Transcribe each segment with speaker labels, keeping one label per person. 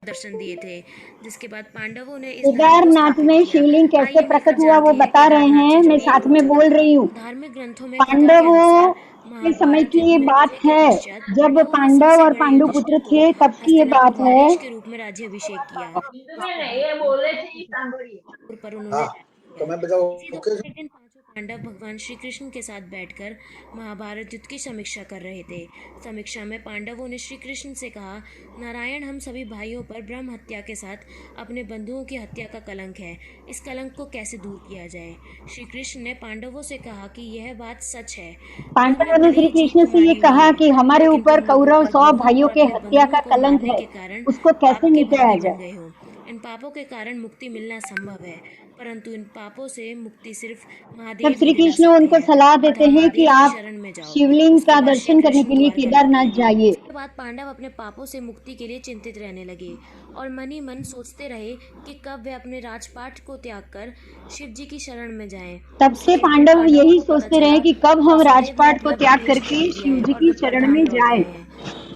Speaker 1: दर्शन दिए थे, जिसके बाद पांडवों ने इस धर्म को
Speaker 2: केदारनाथ
Speaker 1: स्थापित
Speaker 2: में
Speaker 1: किया।
Speaker 2: शिवलिंग कैसे
Speaker 1: आइए मिलकर
Speaker 2: प्रकट हुआ वो
Speaker 1: जानते हैं
Speaker 2: बता रहे
Speaker 1: केदारनाथ से
Speaker 2: हैं, मैं
Speaker 1: जुड़ी एक
Speaker 2: साथ में
Speaker 1: रोचक
Speaker 2: बोल
Speaker 1: कथा।
Speaker 2: रही हूँ।
Speaker 1: धार्मिक ग्रंथों में कथा के
Speaker 2: पांडवों
Speaker 1: अनुसार
Speaker 2: के समय
Speaker 1: महाभारत
Speaker 2: की
Speaker 1: युद्ध
Speaker 2: ये
Speaker 1: में
Speaker 2: बात
Speaker 1: विजय के
Speaker 2: है,
Speaker 1: पश्चात
Speaker 2: जब
Speaker 1: पांडवों ने
Speaker 2: पांडव
Speaker 1: सबसे
Speaker 2: और
Speaker 1: बड़े
Speaker 2: पांडु
Speaker 1: युधिष्ठिर
Speaker 2: पुत्र
Speaker 1: को
Speaker 2: थे तब की ये बात
Speaker 1: हस्तिनापुर
Speaker 2: है।
Speaker 1: नरेश के रूप में राज्याभिषेक किया। इसके बाद पर उन्होंने राज्य किया। इसी दौरान एक दिन पांचों पांडव भगवान श्री कृष्ण के साथ बैठकर महाभारत युद्ध की समीक्षा कर रहे थे। समीक्षा में पांडवों ने श्री कृष्ण से कहा, नारायण हम सभी भाइयों पर ब्रह्म हत्या के साथ अपने बंधुओं की हत्या का कलंक है। इस कलंक को कैसे दूर किया जाए? श्री कृष्ण ने पांडवों से कहा कि यह बात सच है। युद्ध में
Speaker 2: पांडवों ने
Speaker 1: भले
Speaker 2: श्री
Speaker 1: ही जीत
Speaker 2: कृष्ण से ये
Speaker 1: तुम्हारी
Speaker 2: कहा
Speaker 1: हुई,
Speaker 2: कि हमारे
Speaker 1: लेकिन
Speaker 2: ऊपर
Speaker 1: तुम लोगों
Speaker 2: कौरव
Speaker 1: पर
Speaker 2: 100
Speaker 1: गुरु
Speaker 2: भाइयों
Speaker 1: और
Speaker 2: के
Speaker 1: अपने
Speaker 2: हत्या
Speaker 1: बंधुओं
Speaker 2: का
Speaker 1: को
Speaker 2: कलंक
Speaker 1: मारने
Speaker 2: है,
Speaker 1: के कारण
Speaker 2: उसको
Speaker 1: पाप
Speaker 2: कैसे
Speaker 1: के
Speaker 2: मिटाया
Speaker 1: भागी बन
Speaker 2: जाए।
Speaker 1: गए हो। इन पापों के कारण मुक्ति मिलना संभव है, परंतु इन पापों से मुक्ति सिर्फ
Speaker 2: तब
Speaker 1: महादेव ही
Speaker 2: श्री
Speaker 1: दिला
Speaker 2: कृष्ण
Speaker 1: सकते
Speaker 2: उनको
Speaker 1: हैं।
Speaker 2: सलाह देते
Speaker 1: अतः
Speaker 2: हैं कि
Speaker 1: महादेव की
Speaker 2: आप
Speaker 1: शरण में जाओ।
Speaker 2: शिवलिंग
Speaker 1: उसके
Speaker 2: का
Speaker 1: बाद श्री
Speaker 2: दर्शन करने
Speaker 1: कृष्ण
Speaker 2: के लिए
Speaker 1: द्वारका लौटे।
Speaker 2: केदारनाथ जाइए।
Speaker 1: इसके बाद पांडव अपने पापों से मुक्ति के लिए चिंतित रहने लगे और मन ही मन सोचते रहे कि कब वे अपने राजपाट को त्याग कर शिव जी की शरण में जाएं।
Speaker 2: तब
Speaker 1: उसी
Speaker 2: से
Speaker 1: एक दिन
Speaker 2: पांडव
Speaker 1: पांडवों
Speaker 2: यही
Speaker 1: को पता
Speaker 2: सोचते रहे
Speaker 1: चला
Speaker 2: कि कब
Speaker 1: कि
Speaker 2: हम
Speaker 1: वसुदेव ने
Speaker 2: राजपाट को
Speaker 1: अपना
Speaker 2: त्याग
Speaker 1: भेष
Speaker 2: करके
Speaker 1: त्याग दिया
Speaker 2: शिव
Speaker 1: है
Speaker 2: जी
Speaker 1: और
Speaker 2: की
Speaker 1: वे
Speaker 2: शरण
Speaker 1: परधाम
Speaker 2: में
Speaker 1: लौट
Speaker 2: जाए।
Speaker 1: गए हैं।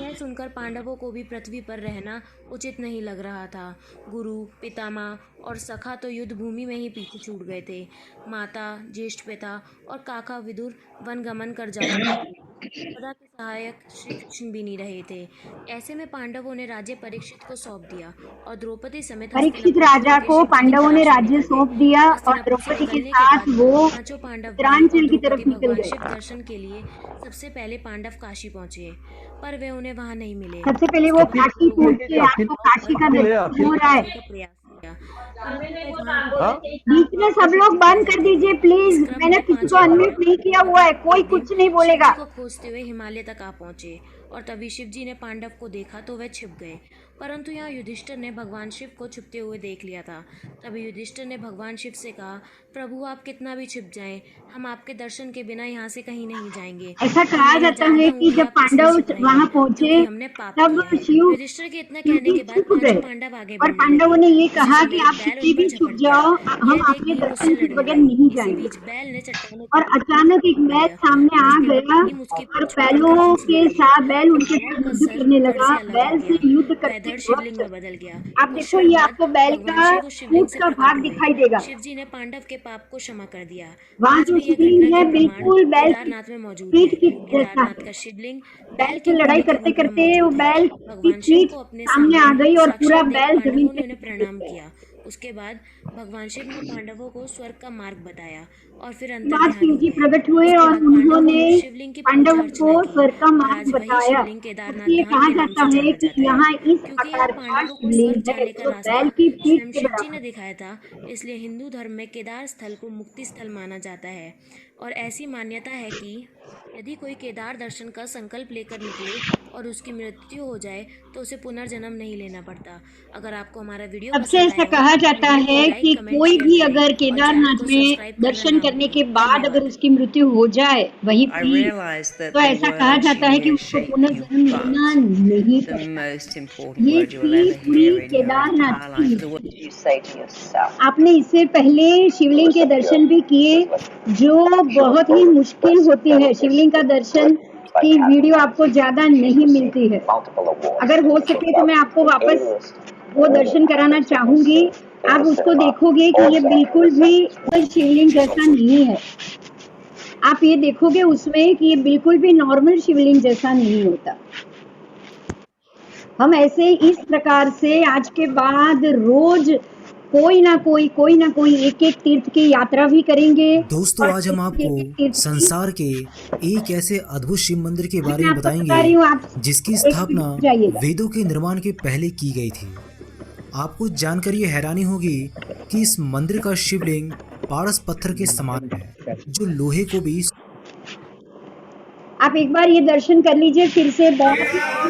Speaker 1: यह सुनकर पांडवों को भी पृथ्वी पर रहना उचित नहीं लग रहा था। गुरु, पितामह और सखा तो युद्ध भूमि में ही पीछे छूट गए थे। माता, ज्येष्ठ पिता और काका विदुर वनगमन कर जा चुके थे। सदा के सहायक श्री कृष्ण भी नहीं रहे थे। ऐसे में पांडवों ने राज्य परीक्षित को सौंप दिया और द्रौपदी समेत
Speaker 2: परीक्षित
Speaker 1: हस्तिनापुर छोड़
Speaker 2: राजा
Speaker 1: के
Speaker 2: को
Speaker 1: शिव जी की
Speaker 2: पांडवों ने
Speaker 1: तलाश में
Speaker 2: राज्य
Speaker 1: निकल गए।
Speaker 2: सौंप दिया और
Speaker 1: हस्तिनापुर से
Speaker 2: द्रौपदी के
Speaker 1: निकलने के
Speaker 2: साथ
Speaker 1: बाद
Speaker 2: वो
Speaker 1: पांचों पांडव भाई और
Speaker 2: उत्तरांचल की तरफ
Speaker 1: द्रौपदी
Speaker 2: निकल
Speaker 1: भगवान शिव
Speaker 2: गए।
Speaker 1: दर्शन के लिए सबसे पहले पांडव काशी पहुंचे, पर वे उन्हें वहां नहीं मिले।
Speaker 2: सबसे पहले
Speaker 1: उसके
Speaker 2: वो
Speaker 1: बाद
Speaker 2: काशी
Speaker 1: लोगों ने
Speaker 2: पहुंचे,
Speaker 1: उन्हें
Speaker 2: आपको
Speaker 1: और
Speaker 2: काशी का दर्शन हो रहा है।
Speaker 1: खोजने का प्रयास किया, परंतु वे जहाँ भी गए
Speaker 2: बीच में सब लोग
Speaker 1: मिल
Speaker 2: बंद कर
Speaker 1: जाते
Speaker 2: दीजिए
Speaker 1: थे। इस
Speaker 2: प्लीज,
Speaker 1: क्रम
Speaker 2: मैंने
Speaker 1: में
Speaker 2: किसी को
Speaker 1: पांचों
Speaker 2: अनम्यूट
Speaker 1: पांडव
Speaker 2: नहीं किया हुआ
Speaker 1: द्रौपदी
Speaker 2: है, कोई
Speaker 1: एक दिन
Speaker 2: कुछ नहीं
Speaker 1: शिव
Speaker 2: बोलेगा।
Speaker 1: जी को खोजते हुए हिमालय तक आ पहुंचे और तभी शिव जी ने पांडव को देखा तो वे छिप गए। परंतु यहाँ युधिष्ठिर ने भगवान शिव को छिपते हुए देख लिया था। तभी युधिष्ठिर ने भगवान शिव से कहा, प्रभु आप कितना भी छिप जाएं, हम आपके दर्शन के बिना यहाँ से कहीं नहीं जाएंगे।
Speaker 2: ऐसा
Speaker 1: और
Speaker 2: कहा
Speaker 1: मैं यह
Speaker 2: जाता
Speaker 1: जानता
Speaker 2: है
Speaker 1: हूँ
Speaker 2: कि
Speaker 1: कि
Speaker 2: जब
Speaker 1: आप किस लिए
Speaker 2: पांडव
Speaker 1: छिप रहे
Speaker 2: वहां
Speaker 1: हैं,
Speaker 2: पहुंचे
Speaker 1: क्योंकि हमने पाप
Speaker 2: तब
Speaker 1: किया है। युधिष्ठिर के इतना
Speaker 2: शिव
Speaker 1: कहने
Speaker 2: जी
Speaker 1: के बाद
Speaker 2: छिप
Speaker 1: पांचों
Speaker 2: गए
Speaker 1: पांडव आगे
Speaker 2: और
Speaker 1: बढ़ने
Speaker 2: पांडवों
Speaker 1: लगे।
Speaker 2: ने ये
Speaker 1: उसी
Speaker 2: कहा
Speaker 1: समय
Speaker 2: कि
Speaker 1: एक
Speaker 2: आप
Speaker 1: बैल उन
Speaker 2: कितने
Speaker 1: पर
Speaker 2: भी छुप
Speaker 1: झपट पड़ा।
Speaker 2: जाओ, हम
Speaker 1: यह देख
Speaker 2: आपके
Speaker 1: भीम
Speaker 2: दर्शन
Speaker 1: उससे
Speaker 2: के
Speaker 1: लड़ने
Speaker 2: बगैर
Speaker 1: लगा।
Speaker 2: नहीं
Speaker 1: इसी
Speaker 2: जाएंगे।
Speaker 1: बीच बैल ने चट्टानों
Speaker 2: और
Speaker 1: पर
Speaker 2: अचानक एक बैल
Speaker 1: दिया।
Speaker 2: सामने आ
Speaker 1: उसके बाद
Speaker 2: गया
Speaker 1: भीम उसकी
Speaker 2: और
Speaker 1: पूंछ पकड़कर
Speaker 2: बैलों
Speaker 1: खींचने
Speaker 2: के
Speaker 1: लगे
Speaker 2: साथ बैल
Speaker 1: तो
Speaker 2: उनके
Speaker 1: बैल
Speaker 2: साथ
Speaker 1: का
Speaker 2: युद्ध
Speaker 1: सर
Speaker 2: करने
Speaker 1: धड़
Speaker 2: लगा।
Speaker 1: से अलग हो
Speaker 2: बैल से
Speaker 1: गया।
Speaker 2: युद्ध
Speaker 1: वह
Speaker 2: करते
Speaker 1: धड़ शिवलिंग
Speaker 2: वक्त
Speaker 1: में बदल गया।
Speaker 2: आप
Speaker 1: कुछ
Speaker 2: देखो,
Speaker 1: क्षण
Speaker 2: ये
Speaker 1: बाद
Speaker 2: आपको बैल
Speaker 1: भगवान
Speaker 2: का
Speaker 1: शिव उस शिवलिंग
Speaker 2: ऊंट
Speaker 1: से
Speaker 2: का
Speaker 1: प्रकट
Speaker 2: भाग
Speaker 1: हुए।
Speaker 2: दिखाई देगा।
Speaker 1: शिव जी ने पांडव के पाप को क्षमा कर दिया।
Speaker 2: वहां
Speaker 1: आज
Speaker 2: जो
Speaker 1: भी यह घटना
Speaker 2: शिवलिंग
Speaker 1: के
Speaker 2: है
Speaker 1: प्रमाण
Speaker 2: बिल्कुल बैल की
Speaker 1: केदारनाथ में मौजूद
Speaker 2: पीठ
Speaker 1: हैं।
Speaker 2: की जैसा
Speaker 1: केदारनाथ
Speaker 2: है।
Speaker 1: का शिवलिंग
Speaker 2: बैल
Speaker 1: बैल
Speaker 2: से
Speaker 1: की
Speaker 2: लड़ाई
Speaker 1: मूर्ति के
Speaker 2: करते
Speaker 1: रूप में
Speaker 2: करते वो
Speaker 1: मौजूद है।
Speaker 2: बैल की
Speaker 1: भगवान शिव
Speaker 2: पीठ
Speaker 1: को अपने
Speaker 2: सामने आ
Speaker 1: सामने
Speaker 2: गई और पूरा
Speaker 1: साक्षात देख
Speaker 2: बैल जमीन
Speaker 1: पांडवों ने
Speaker 2: पे
Speaker 1: उन्हें
Speaker 2: गिर
Speaker 1: प्रणाम
Speaker 2: गया।
Speaker 1: किया। उसके बाद भगवान शिव ने पांडवों को स्वर्ग का मार्ग बताया और फिर
Speaker 2: उसके बाद
Speaker 1: अंतर्ध्यान
Speaker 2: शिव
Speaker 1: हो
Speaker 2: जी
Speaker 1: गए।
Speaker 2: प्रकट हुए
Speaker 1: उसके
Speaker 2: और
Speaker 1: बाद पांडवों
Speaker 2: उन्होंने
Speaker 1: ने उस शिवलिंग की पूजा
Speaker 2: पांडवों
Speaker 1: अर्चना
Speaker 2: को
Speaker 1: की
Speaker 2: स्वर्ग का
Speaker 1: और
Speaker 2: मार्ग
Speaker 1: आज वही
Speaker 2: बताया।
Speaker 1: शिवलिंग केदारनाथ
Speaker 2: इसलिए
Speaker 1: धाम
Speaker 2: कहा
Speaker 1: के नाम
Speaker 2: जाता
Speaker 1: से
Speaker 2: है
Speaker 1: जाना
Speaker 2: कि
Speaker 1: जाता है।
Speaker 2: यहाँ इस
Speaker 1: क्योंकि यह
Speaker 2: प्रकार का
Speaker 1: पांडवों को
Speaker 2: शिवलिंग
Speaker 1: स्वर्ग
Speaker 2: है
Speaker 1: जाने का
Speaker 2: जो
Speaker 1: रास्ता
Speaker 2: बैल की पीठ
Speaker 1: स्वयं
Speaker 2: के
Speaker 1: शिव जी
Speaker 2: बराबर
Speaker 1: ने
Speaker 2: है।
Speaker 1: दिखाया था। इसलिए हिंदू धर्म में केदार स्थल को मुक्ति स्थल माना जाता है और ऐसी मान्यता है कि यदि कोई केदार दर्शन का संकल्प लेकर निकले और उसकी मृत्यु हो जाए तो उसे पुनर्जन्म नहीं लेना पड़ता। अगर आपको हमारा वीडियो
Speaker 2: सबसे
Speaker 1: पसंद
Speaker 2: ऐसा
Speaker 1: आया हो
Speaker 2: कहा
Speaker 1: तो
Speaker 2: जाता
Speaker 1: वीडियो को
Speaker 2: है
Speaker 1: लाइक
Speaker 2: कि
Speaker 1: कमेंट
Speaker 2: कोई
Speaker 1: शेयर
Speaker 2: भी
Speaker 1: करें
Speaker 2: अगर
Speaker 1: और चैनल
Speaker 2: केदारनाथ
Speaker 1: को
Speaker 2: में
Speaker 1: सब्सक्राइब करना
Speaker 2: दर्शन
Speaker 1: ना
Speaker 2: करने
Speaker 1: भूलें।
Speaker 2: के बाद अगर
Speaker 1: धन्यवाद।
Speaker 2: उसकी मृत्यु हो जाए वहीं
Speaker 3: I
Speaker 2: पर,
Speaker 3: realized that
Speaker 2: तो
Speaker 3: the
Speaker 2: ऐसा कहा
Speaker 3: words
Speaker 2: जाता
Speaker 3: you
Speaker 2: है कि
Speaker 3: hear
Speaker 2: उसको
Speaker 3: shape you,
Speaker 2: पुनर्जन्म लेना
Speaker 3: but
Speaker 2: नहीं
Speaker 3: the
Speaker 2: पड़ता।
Speaker 3: most important
Speaker 2: ये
Speaker 3: word you will
Speaker 2: थी
Speaker 3: ever
Speaker 2: पूरी
Speaker 3: hear in your
Speaker 2: Kedarnath
Speaker 3: entire
Speaker 2: की
Speaker 3: life. The word
Speaker 2: history.
Speaker 3: you say to yourself.
Speaker 2: आपने इससे पहले शिवलिंग के दर्शन भी किए जो बहुत ही मुश्किल होती है। शिवलिंग का दर्शन की वीडियो आपको ज्यादा नहीं मिलती है। अगर हो सके तो मैं आपको वापस वो दर्शन कराना चाहूंगी। आप उसको देखोगे कि ये बिल्कुल भी कोई शिवलिंग जैसा नहीं है। आप ये देखोगे उसमें कि ये बिल्कुल भी नॉर्मल शिवलिंग जैसा नहीं होता। हम ऐसे इस प्रकार से आज के बाद रोज कोई ना कोई एक एक तीर्थ की यात्रा भी करेंगे
Speaker 4: दोस्तों,
Speaker 2: और
Speaker 4: आज हम आपको
Speaker 2: एक एक तीर्थ की,
Speaker 4: संसार के एक ऐसे अद्भुत शिव मंदिर के
Speaker 2: अभी
Speaker 4: बारे
Speaker 2: मैं
Speaker 4: में
Speaker 2: आपको
Speaker 4: बताएंगे
Speaker 2: बता रही हूँ, आप
Speaker 4: जिसकी
Speaker 2: एक
Speaker 4: स्थापना
Speaker 2: मिनट जाइएगा।
Speaker 4: वेदों के निर्माण के पहले की गई थी। आपको जानकर ये हैरानी होगी कि इस मंदिर का शिवलिंग पारस पत्थर के समान है जो लोहे को भी।
Speaker 2: आप एक बार ये दर्शन कर लीजिए फिर से, बहुत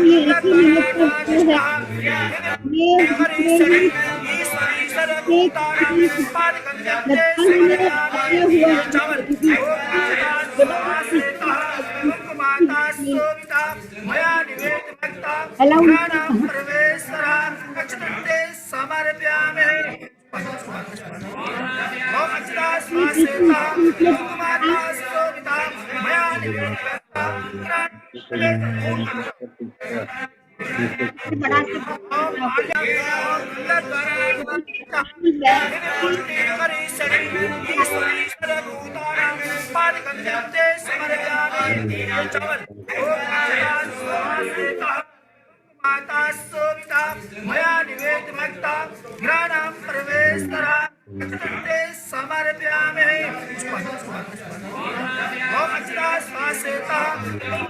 Speaker 2: ये एक ही मिनट का वीडियो है। ये जिसमें ही एक चीज बता मैंने बताया हुआ है क्योंकि अलाउ नहीं कहा। बड़ा सा
Speaker 5: माता सोविता मया निवेदिता ज्ञानं प्रवेशतरा समर्पयामि। ओम अच्युता स्वासेता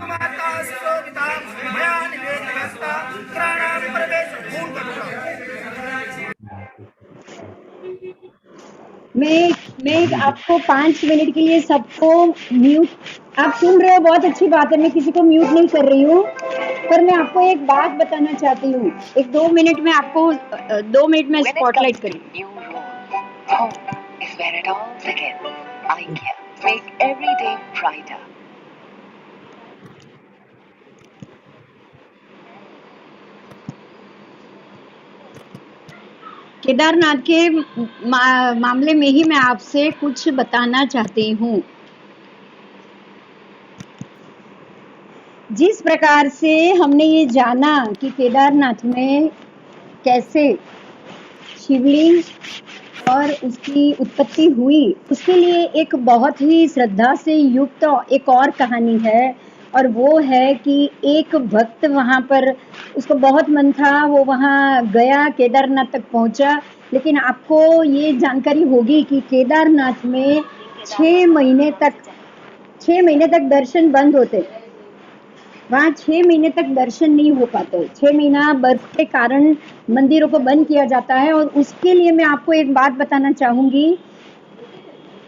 Speaker 5: माता सोविता मया निवेदिता ज्ञानं प्रवेश भूल
Speaker 2: मैं आपको 5 मिनट के लिए सबको म्यूट, आप सुन रहे हो, बहुत अच्छी बात है, मैं किसी को म्यूट नहीं कर रही हूँ, पर मैं आपको एक बात बताना चाहती हूँ। 2 मिनट में आपको 2 मिनट में स्पॉटलाइट करूँ।
Speaker 3: Home is where it all begins. IKEA. Make every day brighter.
Speaker 2: Kedarnath के मामले में ही मैं आपसे कुछ बताना चाहती हूँ। जिस प्रकार से हमने ये जाना कि केदारनाथ में कैसे शिवलिंग और उसकी उत्पत्ति हुई, उसके लिए एक बहुत ही श्रद्धा से युक्त एक और कहानी है, और वो है कि एक भक्त वहाँ पर, उसको बहुत मन था, वो वहाँ गया, केदारनाथ तक पहुँचा, लेकिन आपको ये जानकारी होगी कि केदारनाथ में 6 महीने तक दर्शन बंद होते। वहाँ 6 महीने तक दर्शन नहीं हो पाते। 6 महीना बर्फ के कारण मंदिरों को बंद किया जाता है। और उसके लिए मैं आपको एक बात बताना चाहूंगी।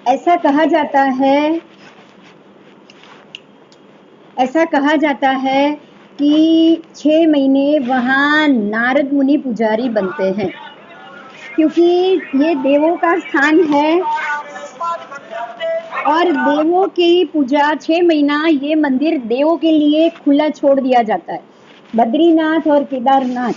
Speaker 2: ऐसा कहा जाता है कि 6 महीने वहाँ नारद मुनि पुजारी बनते हैं, क्योंकि ये देवों का स्थान है और देवों की पूजा 6 महीना ये मंदिर देवों के लिए खुला छोड़ दिया जाता है। बद्रीनाथ और केदारनाथ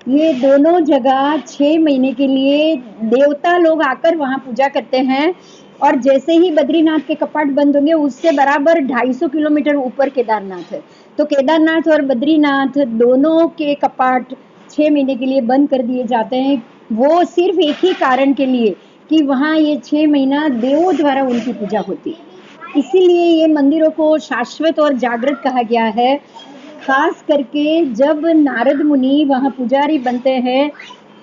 Speaker 2: ये दोनों जगह 6 महीने के लिए देवता लोग आकर वहाँ पूजा करते हैं, और जैसे ही बद्रीनाथ के कपाट बंद होंगे उससे बराबर 250 किलोमीटर ऊपर केदारनाथ है। तो केदारनाथ और बद्रीनाथ दोनों के कपाट 6 महीने के लिए बंद कर दिए जाते हैं। वो सिर्फ एक ही कारण के लिए कि वहाँ ये 6 महीना देवों द्वारा उनकी पूजा होती है। इसीलिए ये मंदिरों को शाश्वत और जागृत कहा गया है। खास करके जब नारद मुनि वहाँ पुजारी बनते हैं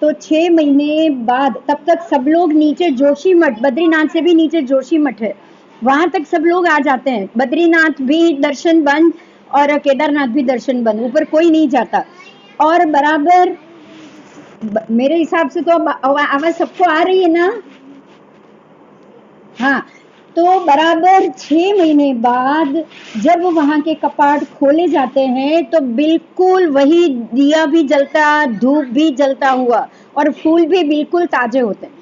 Speaker 2: तो 6 महीने बाद, तब तक सब लोग नीचे जोशीमठ, बद्रीनाथ से भी नीचे जोशीमठ है, वहां तक सब लोग आ जाते हैं। बद्रीनाथ भी दर्शन बंद और केदारनाथ भी दर्शन बंद, ऊपर कोई नहीं जाता। और बराबर मेरे हिसाब से तो आवाज सबको आ रही है ना? हाँ, तो बराबर 6 महीने बाद जब वहां के कपाट खोले जाते हैं तो बिल्कुल वही दिया भी जलता, धूप भी जलता हुआ और फूल भी बिल्कुल ताजे होते हैं।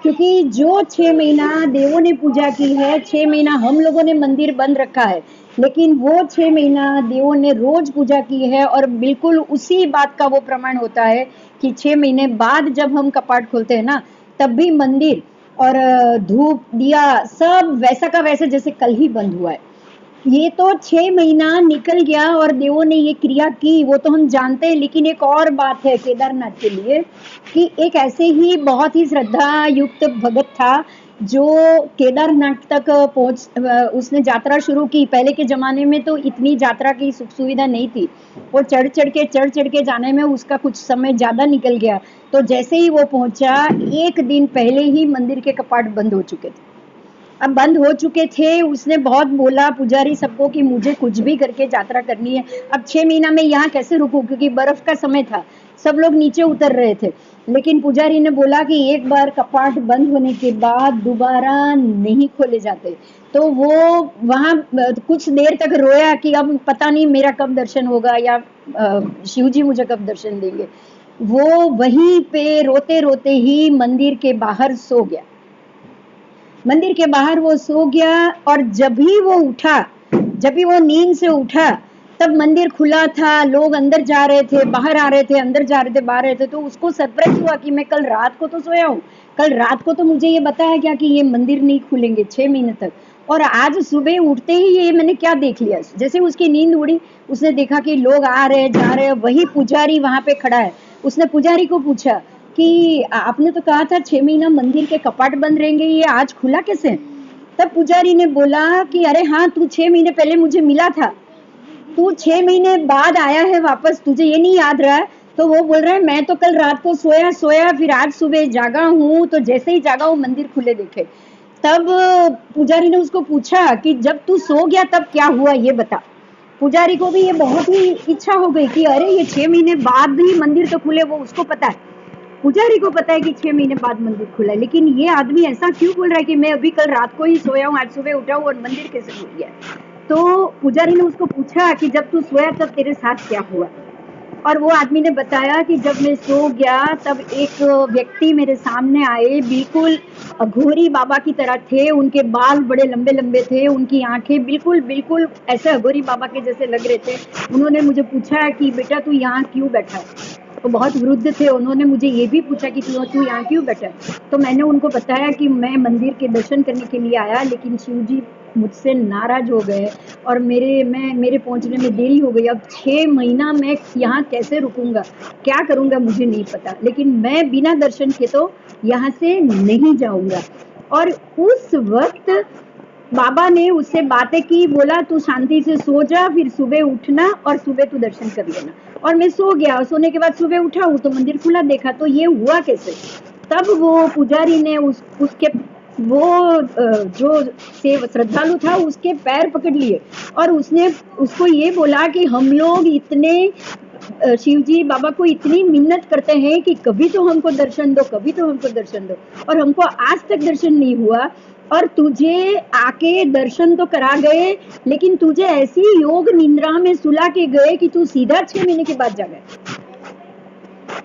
Speaker 2: क्योंकि जो 6 महीना देवों ने पूजा की है, 6 महीना हम लोगों ने मंदिर बंद रखा है, लेकिन वो 6 महीना देवों ने रोज पूजा की है। और बिल्कुल उसी बात का वो प्रमाण होता है कि 6 महीने बाद जब हम कपाट खोलते हैं ना, तब भी मंदिर और धूप दिया सब वैसा का वैसे जैसे कल ही बंद हुआ है। ये तो 6 महीना निकल गया और देवों ने ये क्रिया की, वो तो हम जानते हैं। लेकिन एक और बात है केदारनाथ के लिए कि एक ऐसे ही बहुत ही श्रद्धा युक्त भगत था जो केदारनाथ तक उसने यात्रा शुरू की। पहले के जमाने में तो इतनी यात्रा की सुख सुविधा नहीं थी, वो चढ़ चढ़ के जाने में उसका कुछ समय ज्यादा निकल गया। तो जैसे ही वो पहुंचा, एक दिन पहले ही मंदिर के कपाट बंद हो चुके थे। अब बंद हो चुके थे, उसने बहुत बोला पुजारी सबको कि मुझे कुछ भी करके यात्रा करनी है। अब 6 महीना में यहाँ कैसे रुकूं, क्योंकि बर्फ का समय था, सब लोग नीचे उतर रहे थे। लेकिन पुजारी ने बोला कि एक बार कपाट बंद होने के बाद दोबारा नहीं खोले जाते। तो वो वहाँ कुछ देर तक रोया कि अब पता नहीं मेरा कब दर्शन होगा या शिव जी मुझे कब दर्शन देंगे। वो वहीं पे रोते रोते ही मंदिर के बाहर सो गया। मंदिर के बाहर वो सो गया और जब भी वो नींद से उठा तब मंदिर खुला था, लोग अंदर जा रहे थे, बाहर आ रहे थे, अंदर जा रहे थे, बाहर रहे थे। तो उसको सरप्राइज हुआ कि मैं कल रात को तो सोया हूँ, कल रात को तो मुझे ये बताया गया कि ये मंदिर नहीं खुलेंगे 6 महीने तक, और आज सुबह उठते ही ये मैंने क्या देख लिया। जैसे उसकी नींद उड़ी, उसने देखा कि लोग आ रहे जा रहे, वही पुजारी वहां पे खड़ा है। उसने पुजारी को पूछा, कि आपने तो कहा था 6 महीना मंदिर के कपाट बंद रहेंगे, ये आज खुला कैसे? तब पुजारी ने बोला कि अरे हाँ, तू 6 महीने पहले मुझे मिला था, तू 6 महीने बाद आया है वापस, तुझे ये नहीं याद रहा है? तो वो बोल रहा है मैं तो कल रात को सोया फिर आज सुबह जागा हूँ, तो जैसे ही जागा हूँ मंदिर खुले देखे। तब पुजारी ने उसको पूछा कि जब तू सो गया तब क्या हुआ ये बता। पुजारी को भी ये बहुत ही इच्छा हो गई कि अरे ये 6 महीने बाद ही मंदिर तो खुले, वो उसको पता है, पुजारी को पता है कि 6 महीने बाद मंदिर खुला है, लेकिन ये आदमी ऐसा क्यों बोल रहा है कि मैं अभी कल रात को ही सोया हूँ, आज सुबह उठा हूँ और मंदिर कैसे खुल गया? तो पुजारी ने उसको पूछा कि जब तू सोया तब तेरे साथ क्या हुआ? और वो आदमी ने बताया कि जब मैं सो गया तब एक व्यक्ति मेरे सामने आए, बिल्कुल अघोरी बाबा की तरह थे, उनके बाल बड़े लंबे लंबे थे, उनकी आंखें बिल्कुल बिल्कुल ऐसे अघोरी बाबा के जैसे लग रहे थे। उन्होंने मुझे पूछा कि बेटा तू यहाँ क्यों बैठा है? तो बहुत वृद्ध थे, उन्होंने मुझे ये भी पूछा कि तू यहाँ क्यों बैठा है? तो मैंने उनको बताया कि मैं मंदिर के दर्शन करने के लिए आया, लेकिन शिव जी मुझसे नाराज हो गए और मेरे पहुंचने में देरी हो गई। अब 6 महीना मैं यहाँ कैसे रुकूंगा, क्या करूंगा मुझे नहीं पता, लेकिन मैं बिना दर्शन के तो यहाँ से नहीं जाऊंगा। और उस वक्त बाबा ने उससे बातें की, बोला तू शांति से सो जा, फिर सुबह उठना और सुबह तू दर्शन कर लेना। और मैं सो गया, सोने के बाद सुबह उठा हूँ तो मंदिर खुला देखा, तो ये हुआ कैसे? तब वो पुजारी ने उसके वो जो श्रद्धालु था उसके पैर पकड़ लिए और उसने उसको ये बोला कि हम लोग इतने शिव जी बाबा को इतनी मिन्नत करते हैं कि कभी तो हमको दर्शन दो, कभी तो हमको दर्शन दो, और हमको आज तक दर्शन नहीं हुआ, और तुझे आके दर्शन तो करा गए, लेकिन तुझे ऐसी योग निंद्रा में सुला के गए कि तू सीधा 6 महीने के बाद जा गए।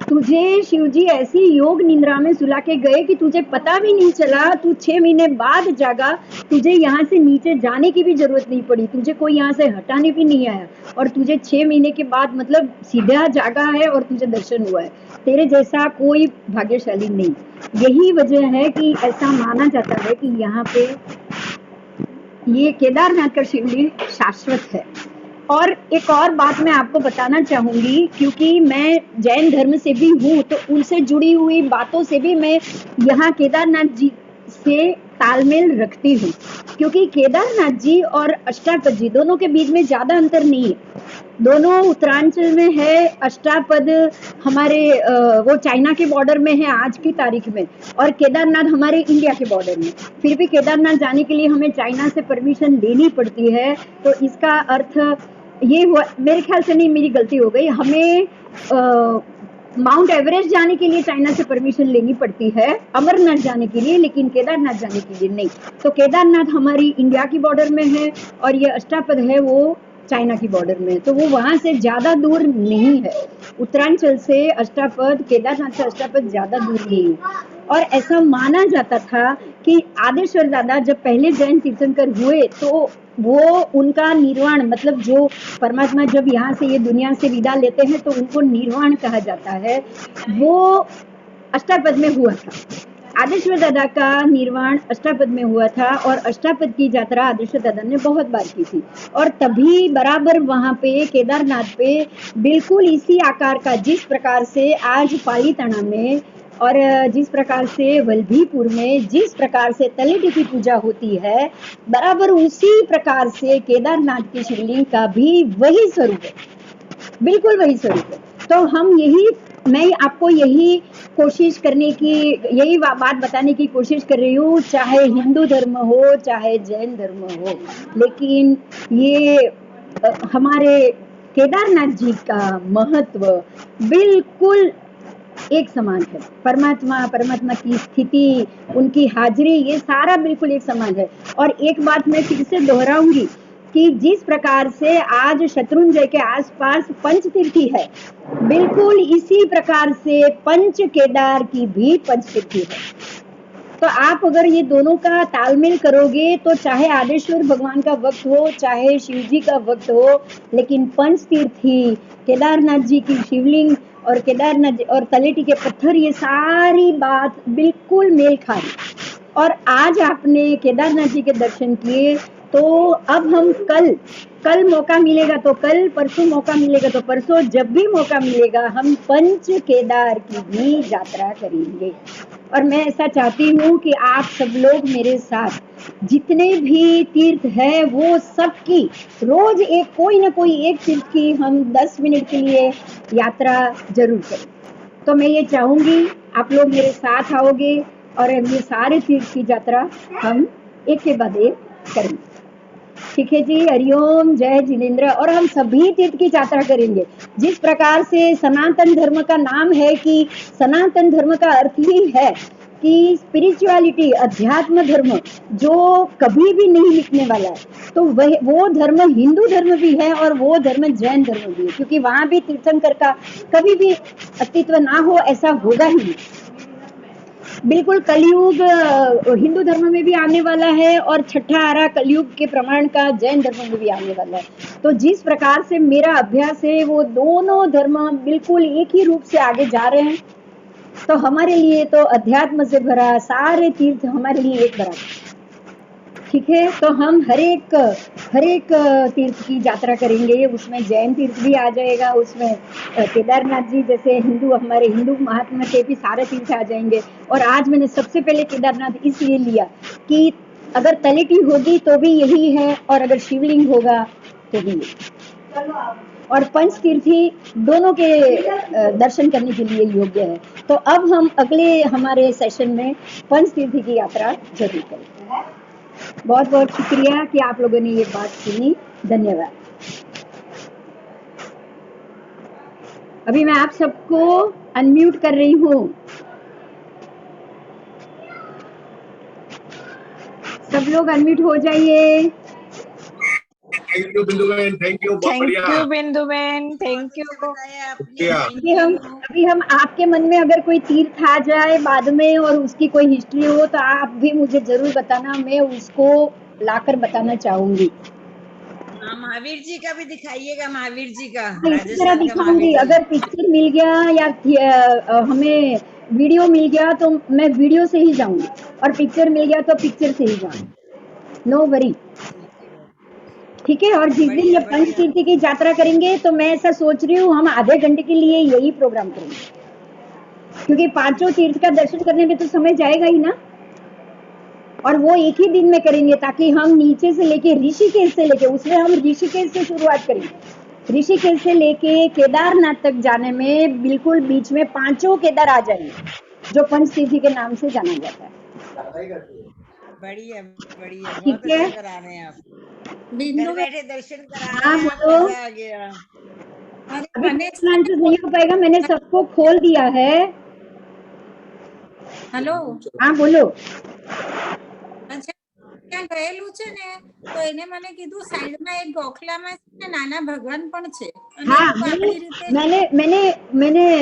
Speaker 2: तुझे शिवजी ऐसी योग निंद्रा में सुला के गए कि तुझे पता भी नहीं चला, तू 6 महीने बाद जागा, तुझे यहाँ से नीचे जाने की भी जरूरत नहीं पड़ी, तुझे कोई यहाँ से हटाने भी नहीं आया, और तुझे 6 महीने के बाद मतलब सीधा जागा है और तुझे दर्शन हुआ है। तेरे जैसा कोई भाग्यशाली नहीं। यही वजह है कि ऐसा माना जाता है कि यहाँ पे ये केदारनाथ का शिवलिंग शाश्वत है। और एक और बात मैं आपको बताना चाहूंगी, क्योंकि मैं जैन धर्म से भी हूँ, तो उनसे जुड़ी हुई बातों से भी मैं यहाँ केदारनाथ जी से तालमेल रखती हूँ, क्योंकि केदारनाथ जी और अष्टापद जी दोनों के बीच में ज्यादा अंतर नहीं है। दोनों उत्तरांचल में है, अष्टापद हमारे वो चाइना के बॉर्डर में है आज की तारीख में, और केदारनाथ हमारे इंडिया के बॉर्डर में। फिर भी केदारनाथ जाने के लिए हमें चाइना से परमिशन लेनी पड़ती है, तो इसका अर्थ ये हुआ, मेरे ख्याल से नहीं, मेरी गलती हो गई, हमें माउंट एवरेस्ट जाने के लिए चाइना से परमिशन लेनी पड़ती है, अमरनाथ जाने के लिए, लेकिन केदारनाथ जाने के लिए नहीं। तो केदारनाथ हमारी इंडिया की बॉर्डर में है और ये अष्टापद है वो चाइना की बॉर्डर में, तो वो वहां से ज्यादा दूर नहीं है। उत्तरांचल से अष्टापद, केदारनाथ से अष्टापद ज्यादा दूर नहीं है। और ऐसा माना जाता था कि आदेश्वर दादा जब पहले जैन तीर्थंकर हुए, तो वो उनका निर्वाण, मतलब जो परमात्मा जब यहाँ से ये दुनिया से विदा लेते हैं तो उनको निर्वाण कहा जाता है, वो अष्टापद में हुआ था। आदेश्वर दादा का निर्वाण अष्टापद में हुआ था और अष्टापद की यात्रा आदेश्वर दादा ने बहुत बार की थी, और तभी बराबर वहाँ पे केदारनाथ पे बिल्कुल इसी आकार का, जिस प्रकार से आज पालीताना में और जिस प्रकार से वल्लभीपुर में जिस प्रकार से तलेटी की पूजा होती है, बराबर उसी प्रकार से केदारनाथ की शिवलिंग का भी वही स्वरूप है, बिल्कुल वही स्वरूप है। तो मैं आपको यही कोशिश करने की, यही बात बताने की कोशिश कर रही हूँ, चाहे हिंदू धर्म हो चाहे जैन धर्म हो, लेकिन ये हमारे केदारनाथ जी का महत्व बिल्कुल एक समान है। परमात्मा की स्थिति, उनकी हाजिरी, ये सारा बिल्कुल एक समान है। और एक बात मैं फिर से दोहराऊंगी कि जिस प्रकार से आज शत्रुंजय के आसपास पंचतीर्थी है, बिल्कुल इसी प्रकार से पंच केदार की भी पंचतीर्थी है। तो आप अगर ये दोनों का तालमेल करोगे तो चाहे आदेश्वर भगवान का वक्त हो चाहे शिव जी का वक्त हो, लेकिन पंचतीर्थी, केदारनाथ जी की शिवलिंग और केदारनाथ और तलेटी के पत्थर, ये सारी बात बिल्कुल मेल खा रही। और आज आपने केदारनाथ जी के दर्शन किए, तो अब हम कल मौका मिलेगा तो कल, परसों मौका मिलेगा तो परसों, जब भी मौका मिलेगा हम पंच केदार की भी यात्रा करेंगे। और मैं ऐसा चाहती हूँ कि आप सब लोग मेरे साथ जितने भी तीर्थ है वो सब की रोज एक कोई ना कोई एक तीर्थ की हम 10 मिनट के लिए यात्रा जरूर करें। तो मैं ये चाहूंगी आप लोग मेरे साथ आओगे और ये सारे तीर्थ की यात्रा हम एक के बाद एक करेंगे। ठीक है जी, हरिओम, जय जिनेन्द्र। और हम सभी तीर्थ की यात्रा करेंगे। जिस प्रकार से सनातन धर्म का नाम है कि सनातन धर्म का अर्थ ही है कि स्पिरिचुअलिटी, अध्यात्म धर्म जो कभी भी नहीं मिटने वाला है, तो वह वो धर्म हिंदू धर्म भी है और वो धर्म जैन धर्म भी है, क्योंकि वहां भी तीर्थंकर का कभी भी अस्तित्व ना हो ऐसा होगा ही नहीं। बिल्कुल कलयुग हिंदू धर्म में भी आने वाला है और छठा आरा कलयुग के प्रमाण का जैन धर्म में भी आने वाला है। तो जिस प्रकार से मेरा अभ्यास है वो दोनों धर्म बिल्कुल एक ही रूप से आगे जा रहे हैं। तो हमारे लिए तो अध्यात्म से भरा सारे तीर्थ हमारे लिए एक बराबर। ठीक है, तो हम हर एक तीर्थ की यात्रा करेंगे। उसमें जैन तीर्थ भी आ जाएगा, उसमें केदारनाथ जी जैसे हिंदू, हमारे हिंदू महात्मा के भी सारे तीर्थ आ जाएंगे। और आज मैंने सबसे पहले केदारनाथ इसलिए लिया कि अगर तलेटी होगी तो भी यही है और अगर शिवलिंग होगा तो भी यही। और पंच तीर्थी दोनों के दर्शन करने के लिए योग्य है। तो अब हम अगले हमारे सेशन में पंच तीर्थी की यात्रा जरूर करेंगे। बहुत बहुत शुक्रिया कि आप लोगों ने ये बात सुनी। धन्यवाद। अभी मैं आप सबको अनम्यूट कर रही हूँ। सब लोग अनम्यूट हो जाइए।
Speaker 6: थैंक यू बिंदु बहन, थैंक यू, बहुत बढ़िया।
Speaker 7: थैंक यू बिंदु बहन, थैंक यू।
Speaker 2: अभी हम आपके मन में अगर कोई तीर्थ आ जाए बाद में और उसकी कोई हिस्ट्री हो तो आप भी मुझे जरूर बताना, मैं उसको लाकर बताना चाहूंगी।
Speaker 8: महावीर जी का भी दिखाइएगा, महावीर जी का
Speaker 2: इस तरह दिखाऊंगी। अगर पिक्चर मिल गया या हमें वीडियो मिल गया तो मैं वीडियो से ही जाऊंगी और पिक्चर मिल गया तो पिक्चर से ही जाऊंगी। No worry. ठीक है। और जिस दिन ये पंच तीर्थी की यात्रा करेंगे तो मैं ऐसा सोच रही हूँ हम आधे घंटे के लिए यही प्रोग्राम करेंगे, क्योंकि पांचों तीर्थ का दर्शन करने में तो समय जाएगा ही ना। और वो एक ही दिन में करेंगे ताकि हम नीचे से लेके ऋषिकेश से लेके, उसमें हम ऋषिकेश से शुरुआत करेंगे। ऋषिकेश से लेके केदारनाथ तक जाने में बिल्कुल बीच में पांचों केदार आ जाएंगे जो पंच तीर्थी के नाम से जाना जाता है।
Speaker 8: बढ़िया बढ़िया,
Speaker 2: ठीक है।
Speaker 8: करा रहे हैं आप,
Speaker 7: बिंदु
Speaker 8: बैठे दर्शन करा
Speaker 2: हाँ,
Speaker 8: रहे हैं,
Speaker 2: बोलो।
Speaker 8: मजा आ गया।
Speaker 2: अभी नहीं हो पाएगा, मैंने सबको खोल दिया है।
Speaker 7: हेलो,
Speaker 2: हाँ बोलो।
Speaker 7: अच्छा ત્યાં ગયેલું છે ને તો એને મને કીધું સાઈડમાં એક ગોખલામાં છે ને નાના ભગવાન પણ છે અને
Speaker 2: हाँ,
Speaker 7: લોકો આપણી રીતે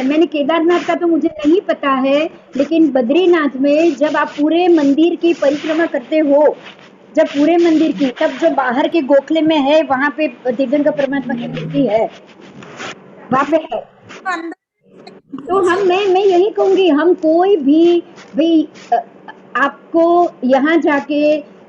Speaker 2: मैंने केदारनाथ का तो मुझे नहीं पता है, लेकिन बद्रीनाथ में जब आप पूरे मंदिर की परिक्रमा करते हो, जब पूरे मंदिर की, तब जो बाहर के गोखले में है वहां पे तीर्थंकर परमात्मा की मूर्ति है, वहां पे है। तो मैं यही कहूंगी, हम कोई भी भाई आपको यहाँ जाके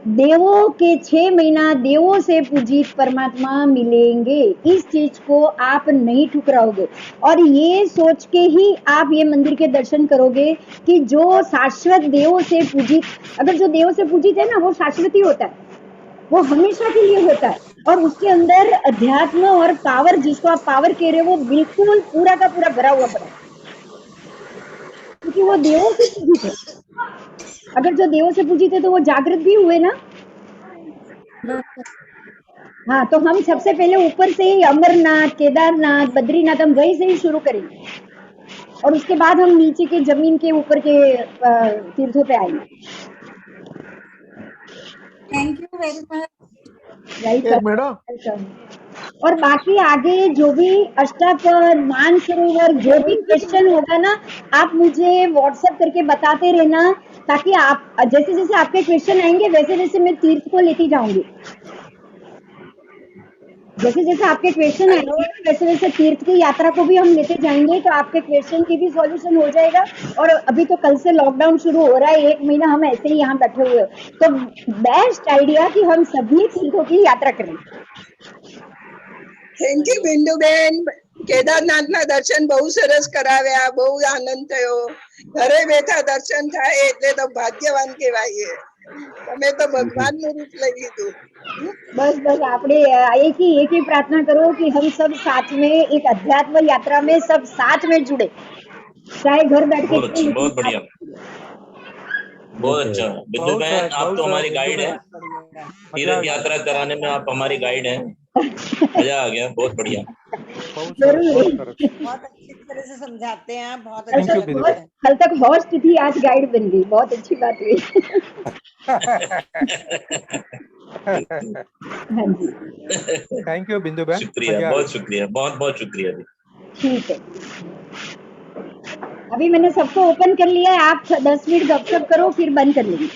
Speaker 2: देवों के 6 महीना देवों से पूजित परमात्मा मिलेंगे, इस चीज को आप नहीं ठुकराओगे। और ये सोच के ही आप ये मंदिर के दर्शन करोगे कि जो शाश्वत देवों से पूजित, अगर जो देवों से पूजित है ना वो शाश्वत ही होता है, वो हमेशा के लिए होता है। और उसके अंदर अध्यात्म और पावर, जिसको आप पावर कह रहे हो, वो बिल्कुल पूरा का पूरा भरा हुआ पड़ा है, क्योंकि वो देवों से पूजित है। अगर जो देवों से पूजित है तो वो जागृत भी हुए ना। हाँ, तो हम सबसे पहले ऊपर से ही अमरनाथ, केदारनाथ, बद्रीनाथ, हम वहीं से ही शुरू करेंगे और उसके बाद हम नीचे के जमीन के ऊपर के तीर्थों पे आएंगे।
Speaker 7: Thank you very much.
Speaker 2: Welcome. और बाकी आगे जो भी अष्टापद, मानसरोवर, जो भी क्वेश्चन होगा ना, आप मुझे व्हाट्सएप करके बताते रहना, ताकि आप जैसे जैसे आपके क्वेश्चन आएंगे वैसे वैसे मैं तीर्थ को लेती जाऊंगी। जैसे जैसे आपके क्वेश्चन आएंगे वैसे वैसे तीर्थ की यात्रा को भी हम लेते जाएंगे, तो आपके क्वेश्चन की भी सॉल्यूशन हो जाएगा। और अभी तो कल से लॉकडाउन शुरू हो रहा है, 1 महीना हम ऐसे ही यहाँ बैठे हुए, तो बेस्ट आइडिया कि हम सभी तीर्थों की यात्रा करें।
Speaker 9: Thank you Binduben. કેદારનાથના દર્શન બહુ સરસ કરાવ્યા, બહુ આનંદ થયો. ઘરે બેઠા દર્શન થાય એટલે તો ભાગ્યવાન કહેવાય. તમે તો ભગવાનનું રૂપ લઈ લીધું.
Speaker 2: बस बस आपने एक ही प्रार्थना करो कि हम सब साथ में एक अध्यात्म यात्रा में सब साथ में जुड़े, चाहे घर बैठ के।
Speaker 10: बहुत अच्छा, बहुत बढ़िया, बहुत अच्छा। बिंदु बहन आप तो हमारी गाइड है, तीर्थ यात्रा कराने में आप हमारी गाइड हैं। मजा आ गया, बहुत बढ़िया।
Speaker 8: बहुत अच्छी तरह से समझाते हैं आप, बहुत अच्छा।
Speaker 2: कल तक होस्ट थी, आज गाइड बन गई, बहुत अच्छी बात हुई। हाँ जी,
Speaker 11: थैंक यू बिंदु बहन,
Speaker 10: शुक्रिया, बहुत शुक्रिया, बहुत बहुत शुक्रिया।
Speaker 2: ठीक है, अभी मैंने सबको ओपन कर लिया है, आप 10 मिनट गपशप करो फिर बंद कर लेंगे।